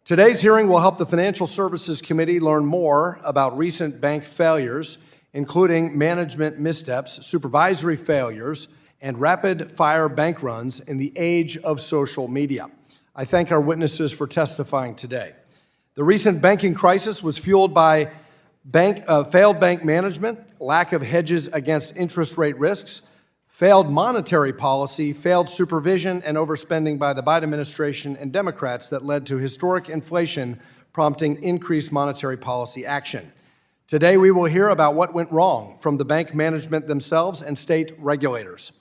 Today's hearing will help the Financial Services Committee learn more about recent bank failures, including management missteps, supervisory failures, and rapid-fire bank runs in the age of social media. I thank our witnesses for testifying today. The recent banking crisis was fueled by failed bank management, lack of hedges against interest rate risks, failed monetary policy, failed supervision, and overspending by the Biden administration and Democrats that led to historic inflation, prompting increased monetary policy action. Today, we will hear about what went wrong from the bank management themselves and state regulators.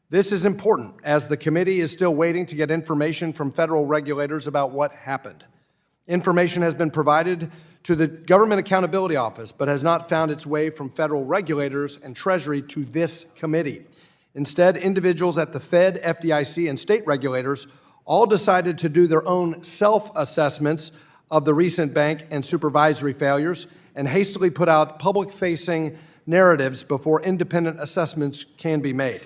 This is important, as the committee is still waiting to get information from federal regulators about what happened. Information has been provided to the Government Accountability Office, but has not found its way from federal regulators and Treasury to this committee. Instead, individuals at the Fed, FDIC, and state regulators all decided to do their own self-assessments of the recent bank and supervisory failures and hastily put out public-facing narratives before independent assessments can be made.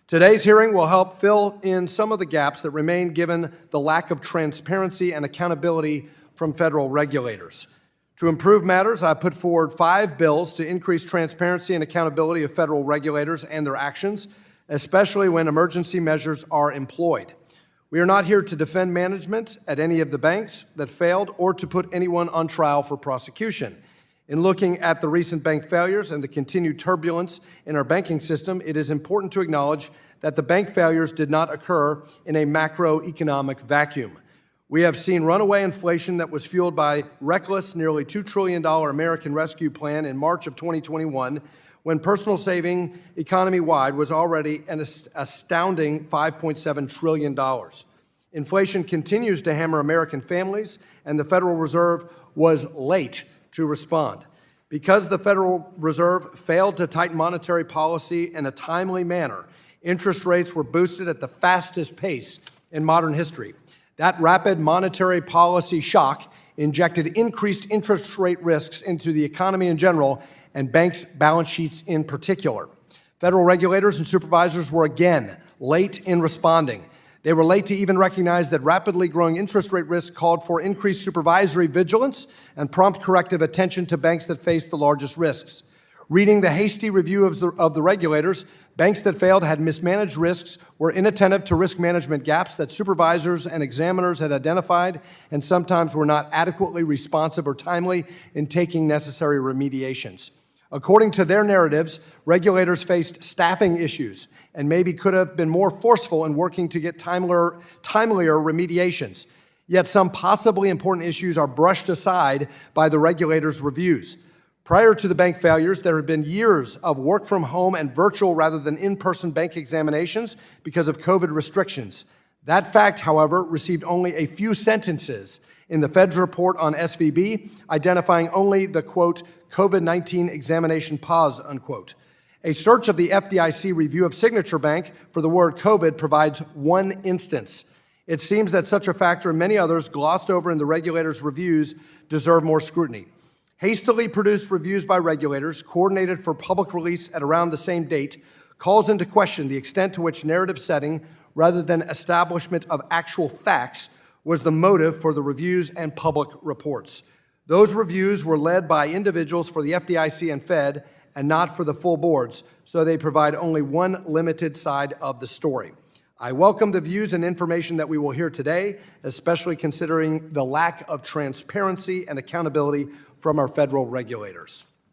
Today's hearing will help fill in some of the gaps that remain given the lack of transparency and accountability from federal regulators. To improve matters, I put forward 5 bills to increase transparency and accountability of federal regulators and their actions, especially when emergency measures are employed. We are not here to defend management at any of the banks that failed or to put anyone on trial for prosecution. In looking at the recent bank failures and the continued turbulence in our banking system, it is important to acknowledge that the bank failures did not occur in a macroeconomic vacuum. We have seen runaway inflation that was fueled by reckless, nearly $2 trillion American Rescue Plan in March of 2021, when personal saving economy-wide was already an astounding $5.7 trillion. Inflation continues to hammer American families, and the Federal Reserve was late to respond. Because the Federal Reserve failed to tighten monetary policy in a timely manner, interest rates were boosted at the fastest pace in modern history. That rapid monetary policy shock injected increased interest rate risks into the economy in general and banks' balance sheets in particular. Federal regulators and supervisors were again late in responding. They were late to even recognize that rapidly growing interest rate risk called for increased supervisory vigilance and prompt corrective attention to banks that faced the largest risks. Reading the hasty review of the regulators, banks that failed had mismanaged risks, were inattentive to risk management gaps that supervisors and examiners had identified, and sometimes were not adequately responsive or timely in taking necessary remediations. According to their narratives, regulators faced staffing issues and maybe could have been more forceful in working to get timelier remediations. Yet some possibly important issues are brushed aside by the regulators' reviews. Prior to the bank failures, there had been years of work from home and virtual rather than in-person bank examinations because of COVID restrictions. That fact, however, received only a few sentences in the Fed's report on SVB, identifying only the, quote, COVID-19 examination pause, unquote. A search of the FDIC review of Signature Bank for the word COVID provides one instance. It seems that such a factor and many others glossed over in the regulators' reviews deserve more scrutiny. Hastily produced reviews by regulators, coordinated for public release at around the same date, calls into question the extent to which narrative setting, rather than establishment of actual facts, was the motive for the reviews and public reports. Those reviews were led by individuals for the FDIC and Fed and not for the full boards, so they provide only one limited side of the story. I welcome the views and information that we will hear today, especially considering the lack of transparency and accountability from our federal regulators.